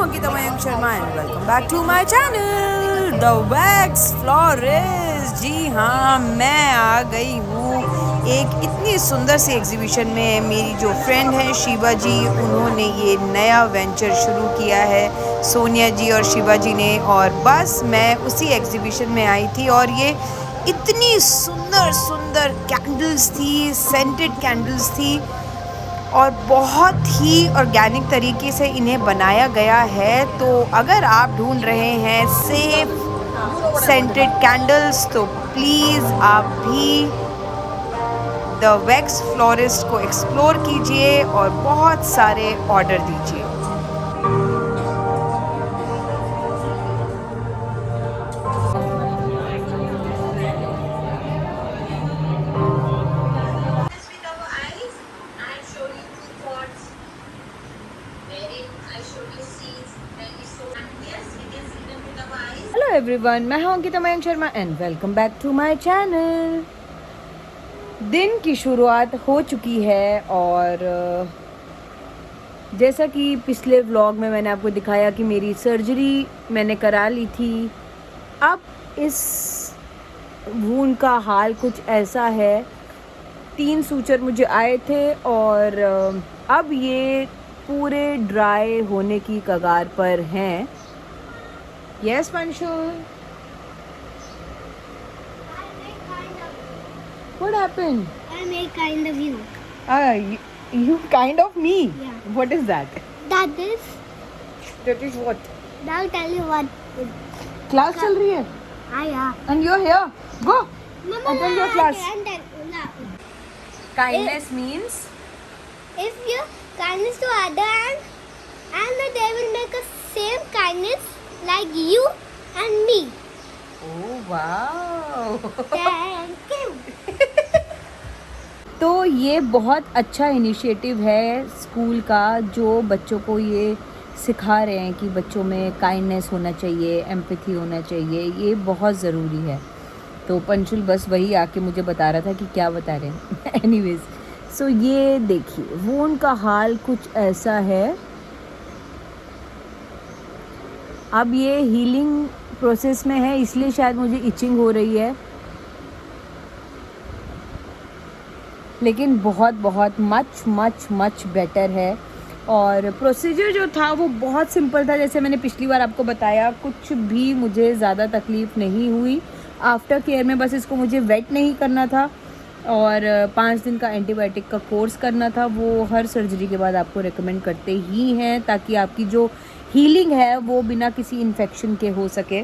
Ankita Mayank Sharma and welcome back to my channel the wax florist. जी हाँ, मैं आ गई हूँ एक इतनी सुंदर सी एग्जीबिशन में। मेरी जो फ्रेंड है शिवा जी, उन्होंने ये नया वेंचर शुरू किया है, सोनिया जी और शिवा जी ने। और बस मैं उसी एग्जीबिशन में आई थी और ये इतनी सुंदर सुंदर कैंडल्स थी, सेंटेड कैंडल्स थी और बहुत ही ऑर्गेनिक तरीके से इन्हें बनाया गया है। तो अगर आप ढूंढ रहे हैं सेफ सेंटेड कैंडल्स तो प्लीज़ आप भी द वैक्स फ्लोरिस्ट को एक्सप्लोर कीजिए और बहुत सारे ऑर्डर दीजिए। हेलो एवरीवन, मैं हूं Ankita Mayank Sharma and welcome back to my channel. दिन की शुरुआत हो चुकी है और जैसा कि पिछले व्लॉग में मैंने आपको दिखाया कि मेरी सर्जरी मैंने करा ली थी। अब इस वूंड का हाल कुछ ऐसा है, 3 सूचर मुझे आए थे और अब ये पूरे ड्राई होने की कगार पर हैं। Yes, Panshu. What happened? I made kind of you. You kind of me. Yeah. What is that? That is. That is what? I'll tell you what. Class चल रही है. Yeah. And you're here. Go. Mama, Attend your class. Kindness If- means. If you kindness to other and they will make a same kindness like you and me. Oh wow. Thank you. तो ये बहुत अच्छा initiative है school का, जो बच्चों को ये सिखा रहे हैं कि बच्चों में काइंडनेस होना चाहिए, एम्पैथी होना चाहिए। ये बहुत ज़रूरी है। तो पंचुल बस वही आके मुझे बता रहा था कि क्या बता रहे हैं। एनीवेज, सो ये देखिए वूंड का हाल कुछ ऐसा है। अब ये हीलिंग प्रोसेस में है, इसलिए शायद मुझे इचिंग हो रही है, लेकिन बहुत बहुत मच मच मच बेटर है। और प्रोसीजर जो था वो बहुत सिंपल था, जैसे मैंने पिछली बार आपको बताया। कुछ भी मुझे ज़्यादा तकलीफ़ नहीं हुई। आफ्टर केयर में बस इसको मुझे वेट नहीं करना था और 5 दिन का एंटीबायोटिक का कोर्स करना था। वो हर सर्जरी के बाद आपको रेकमेंड करते ही हैं, ताकि आपकी जो हीलिंग है वो बिना किसी इन्फेक्शन के हो सके।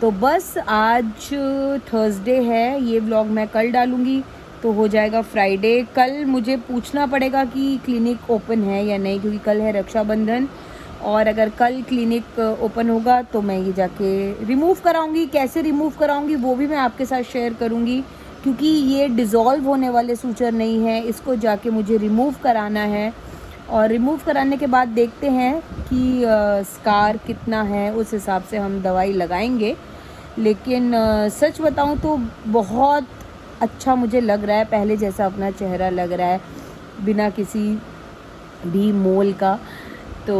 तो बस आज थर्सडे है, ये व्लॉग मैं कल डालूँगी तो हो जाएगा फ्राइडे। कल मुझे पूछना पड़ेगा कि क्लिनिक ओपन है या नहीं, क्योंकि कल है रक्षाबंधन। और अगर कल क्लिनिक ओपन होगा तो मैं ये जाके रिमूव कराऊंगी। कैसे रिमूव कराऊंगी वो भी मैं आपके साथ शेयर करूंगी, क्योंकि ये डिज़ोल्व होने वाले सूचर नहीं है, इसको जाके मुझे रिमूव कराना है। और रिमूव कराने के बाद देखते हैं कि स्कार कितना है, उस हिसाब से हम दवाई लगाएंगे। लेकिन सच बताऊं तो बहुत अच्छा मुझे लग रहा है, पहले जैसा अपना चेहरा लग रहा है, बिना किसी भी मोल का। तो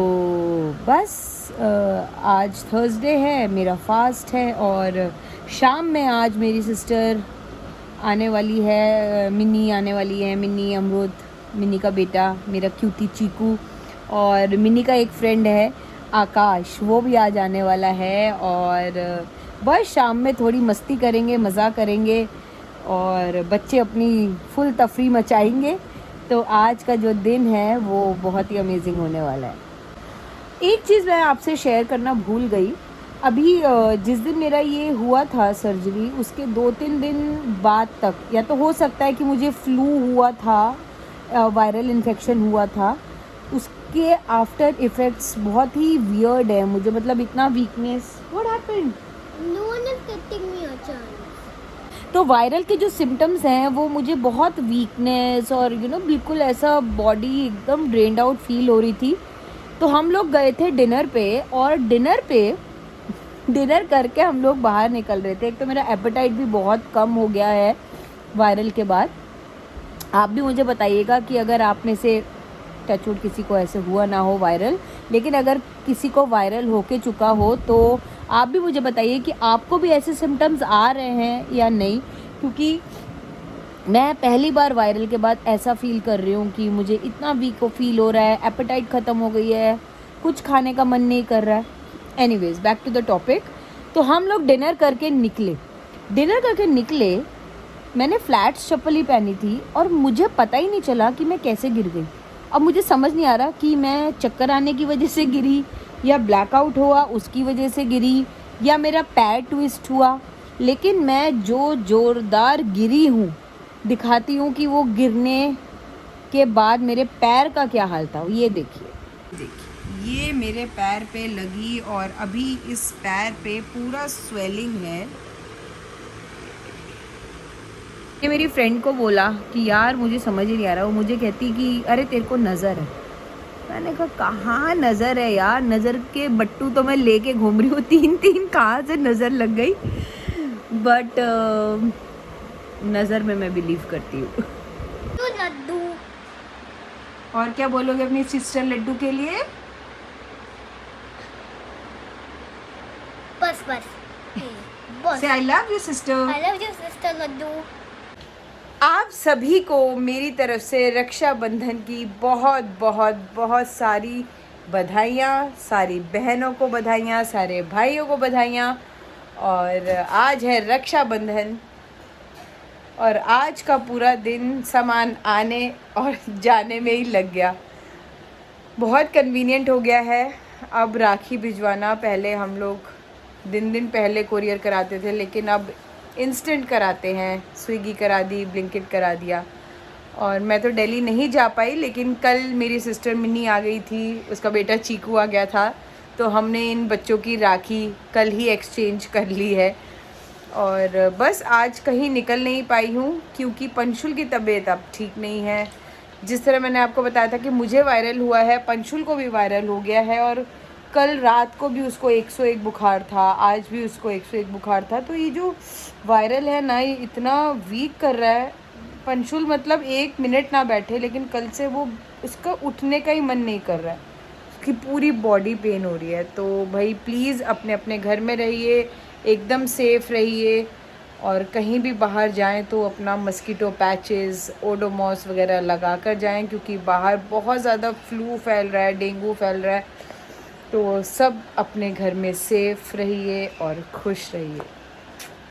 बस आज थर्सडे है, मेरा फास्ट है और शाम में आज मेरी सिस्टर आने वाली है, मिनी आने वाली है। मिनी अमरुद, मिनी का बेटा, मेरा क्यूटी चीकू, और मिनी का एक फ्रेंड है आकाश, वो भी आज आने वाला है। और बस शाम में थोड़ी मस्ती करेंगे, मज़ा करेंगे और बच्चे अपनी फुल तफरी मचाएंगे। तो आज का जो दिन है वो बहुत ही अमेजिंग होने वाला है। एक चीज़ मैं आपसे शेयर करना भूल गई। अभी जिस दिन मेरा ये हुआ था सर्जरी, उसके 2-3 दिन बाद तक, या तो हो सकता है कि मुझे फ्लू हुआ था, वायरल इन्फेक्शन हुआ था, उसके आफ्टर इफ़ेक्ट्स बहुत ही वियर्ड है मुझे। मतलब इतना weakness. What happened? No one is getting me a chance. तो वायरल के जो सिम्टम्स हैं वो मुझे बहुत वीकनेस और बिल्कुल ऐसा बॉडी एकदम ड्रेन्ड आउट फील हो रही थी। तो हम लोग गए थे डिनर पे, और डिनर करके हम लोग बाहर निकल रहे थे। एक तो मेरा एपेटाइट भी बहुत कम हो गया है वायरल के बाद। आप भी मुझे बताइएगा कि अगर आप में से टचवुड किसी को ऐसे हुआ ना हो वायरल, लेकिन अगर किसी को वायरल होके चुका हो तो आप भी मुझे बताइए कि आपको भी ऐसे सिम्टम्स आ रहे हैं या नहीं, क्योंकि मैं पहली बार वायरल के बाद ऐसा फील कर रही हूँ कि मुझे इतना वीक फील हो रहा है, एपेटाइट ख़त्म हो गई है, कुछ खाने का मन नहीं कर रहा है। Anyways, back to the topic. तो हम लोग डिनर करके निकले, मैंने फ्लैट्स चप्पल ही पहनी थी और मुझे पता ही नहीं चला कि मैं कैसे गिर गई। अब मुझे समझ नहीं आ रहा कि मैं चक्कर आने की वजह से गिरी या ब्लैकआउट हुआ उसकी वजह से गिरी या मेरा पैर ट्विस्ट हुआ, लेकिन मैं जो ज़ोरदार गिरी हूँ, दिखाती हूँ कि वो गिरने के बाद मेरे पैर का क्या हाल था। ये देखिए, ये मेरे पैर पे लगी और अभी इस पैर पे पूरा स्वेलिंग है। ये मेरी फ्रेंड को बोला कि यार मुझे समझ ही नहीं आ रहा, वो मुझे कहती कि अरे तेरे को नज़र है। मैंने कहा कहाँ नज़र है यार, नज़र के बट्टू तो मैं लेके घूम रही हूँ, 3 कहाँ से नज़र लग गई। बट नज़र में मैं बिलीव करती हूँ। तो लड्डू। और क्या बोलोगे अपनी सिस्टर लड्डू के लिए? बस से I love you sister. I love you sister laddu. आप सभी को मेरी तरफ से रक्षाबंधन की बहुत बहुत बहुत सारी बधाइयाँ, सारी बहनों को बधाइयाँ, सारे भाइयों को बधाइयाँ। और आज है रक्षाबंधन और आज का पूरा दिन सामान आने और जाने में ही लग गया। बहुत कन्वीनियंट हो गया है अब राखी भिजवाना। पहले हम लोग दिन पहले कोरियर कराते थे, लेकिन अब इंस्टेंट कराते हैं। स्विगी करा दी, ब्लिंकिट करा दिया। और मैं तो दिल्ली नहीं जा पाई, लेकिन कल मेरी सिस्टर मिन्नी आ गई थी, उसका बेटा चीकू आ गया था, तो हमने इन बच्चों की राखी कल ही एक्सचेंज कर ली है। और बस आज कहीं निकल नहीं पाई हूँ क्योंकि पंशुल की तबीयत अब ठीक नहीं है। जिस तरह मैंने आपको बताया था कि मुझे वायरल हुआ है, पंशुल को भी वायरल हो गया है। और कल रात को भी उसको 101 बुखार था, आज भी उसको 101 बुखार था। तो ये जो वायरल है ना, ये इतना वीक कर रहा है। पंशुल मतलब 1 मिनट ना बैठे, लेकिन कल से वो उसका उठने का ही मन नहीं कर रहा है, उसकी पूरी बॉडी पेन हो रही है। तो भाई प्लीज़ अपने अपने घर में रहिए, एकदम सेफ रहिए, और कहीं भी बाहर जाएं तो अपना मस्कीटो पैचेस, ओडोमॉस वगैरह लगा कर जाएं, क्योंकि बाहर बहुत ज़्यादा फ्लू फैल रहा है, डेंगू फैल रहा है। तो सब अपने घर में सेफ रहिए और खुश रहिए।